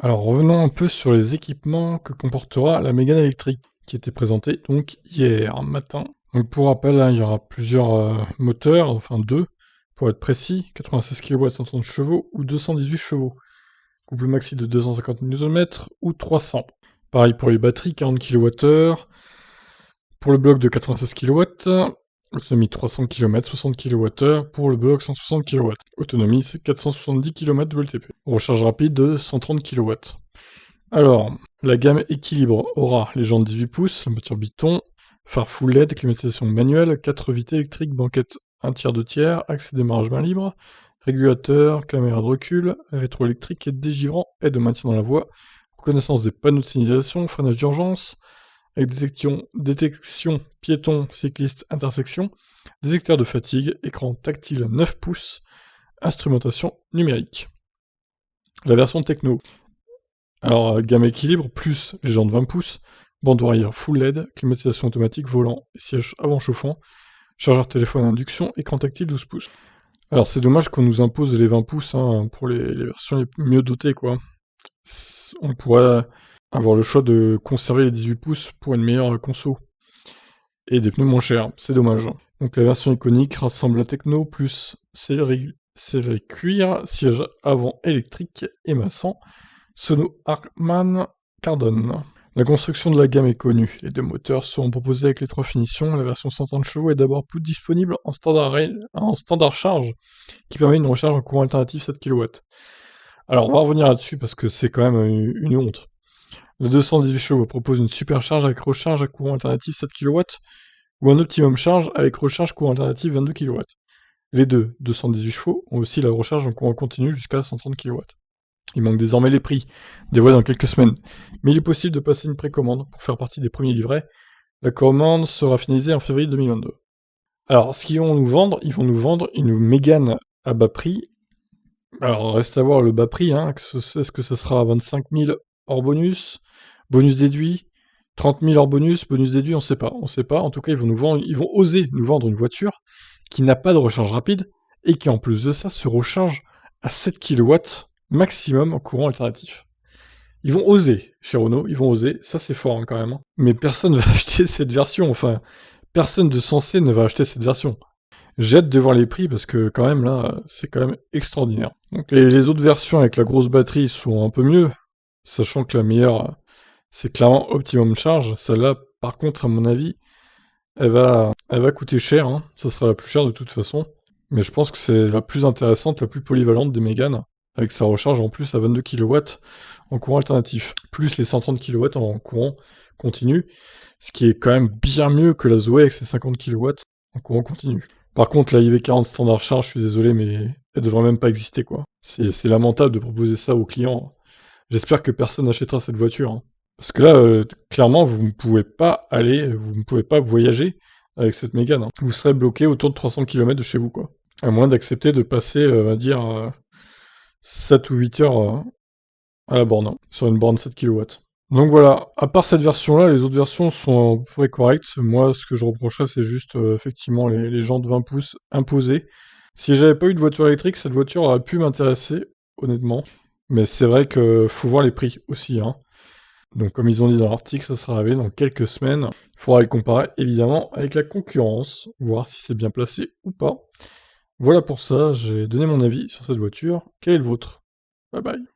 Alors revenons un peu sur les équipements que comportera la Mégane électrique, qui était présentée donc hier matin. Donc pour rappel, hein, il y aura plusieurs moteurs, enfin deux, pour être précis, 96 kW 130 chevaux ou 218 chevaux. Couple maxi de 250 Nm ou 300. Pareil pour les batteries, 40 kWh. Pour le bloc de 96 kW, autonomie 300 km, 60 kWh. Pour le bloc 160 kW, autonomie c'est 470 km WLTP. Recharge rapide de 130 kW. Alors, la gamme équilibre aura les jantes 18 pouces, la moteur Biton, phare full LED, climatisation manuelle, 4 vitesses électriques, banquette 1 tiers 2 tiers, axe démarrage main libre, régulateur, caméra de recul, rétroélectrique et dégivrant, aide au maintien dans la voie, reconnaissance des panneaux de signalisation, freinage d'urgence, avec détection piéton, cycliste, intersection, détecteur de fatigue, écran tactile 9 pouces, instrumentation numérique. La version techno. Alors, gamme équilibre, plus les jantes 20 pouces, bande arrière full LED, climatisation automatique, volant, siège avant chauffant, chargeur téléphone induction, écran tactile 12 pouces. Alors c'est dommage qu'on nous impose les 20 pouces hein, pour les versions les mieux dotées quoi. On pourrait avoir le choix de conserver les 18 pouces pour une meilleure conso. Et des pneus moins chers, c'est dommage. Donc la version iconique rassemble la techno plus sellerie cuir, siège avant électrique et massant, sono Harman Kardon. La construction de la gamme est connue. Les deux moteurs seront proposés avec les trois finitions. La version 130 chevaux est d'abord disponible en standard charge, qui permet une recharge en courant alternatif 7 kW. Alors on va revenir là-dessus parce que c'est quand même une honte. Le 218 chevaux propose une supercharge avec recharge à courant alternatif 7 kW ou un optimum charge avec recharge courant alternatif 22 kW. Les deux, 218 chevaux, ont aussi la recharge en courant continu jusqu'à 130 kW. Il manque désormais les prix, dévoilés dans quelques semaines, mais il est possible de passer une précommande pour faire partie des premiers livrets. La commande sera finalisée en février 2022. Alors, ce qu'ils vont nous vendre, ils vont nous vendre une Mégane à bas prix. Alors, reste à voir le bas prix, hein. Est-ce que ce sera 25 000 hors bonus, bonus déduit, 30 000 hors bonus, bonus déduit, on sait pas. En tout cas, ils vont oser nous vendre une voiture qui n'a pas de recharge rapide et qui, en plus de ça, se recharge à 7 kW maximum en courant alternatif. Ils vont oser, chez Renault, ils vont oser, ça c'est fort hein, quand même. Hein. Mais personne va acheter cette version, enfin, personne de sensé ne va acheter cette version. J'ai hâte de voir les prix parce que quand même là, c'est quand même extraordinaire. Donc les autres versions avec la grosse batterie sont un peu mieux, sachant que la meilleure, c'est clairement Optimum Charge. Celle-là, par contre, à mon avis, elle va coûter cher, hein. Ça sera la plus chère de toute façon. Mais je pense que c'est la plus intéressante, la plus polyvalente des Mégane, avec sa recharge en plus à 22 kW en courant alternatif, plus les 130 kW en courant continu, ce qui est quand même bien mieux que la Zoé avec ses 50 kW en courant continu. Par contre, la IV40 standard charge, je suis désolé, mais elle devrait même pas exister, quoi. C'est lamentable de proposer ça aux clients. J'espère que personne n'achètera cette voiture. Hein. Parce que là, clairement, vous ne pouvez pas voyager avec cette Mégane. Hein. Vous serez bloqué autour de 300 km de chez vous, quoi. À moins d'accepter de passer, on va dire, 7 ou 8 heures à la borne, hein, sur une borne 7 kW. Donc voilà, à part cette version-là, les autres versions sont à peu près correctes. Moi, ce que je reprocherais, c'est juste, effectivement, les jantes 20 pouces imposées. Si j'avais pas eu de voiture électrique, cette voiture aurait pu m'intéresser, honnêtement. Mais c'est vrai que faut voir les prix aussi, hein. Donc comme ils ont dit dans l'article, ça sera arrivé dans quelques semaines. Il faudra les comparer évidemment avec la concurrence, voir si c'est bien placé ou pas. Voilà pour ça, j'ai donné mon avis sur cette voiture. Quel est le vôtre? Bye bye.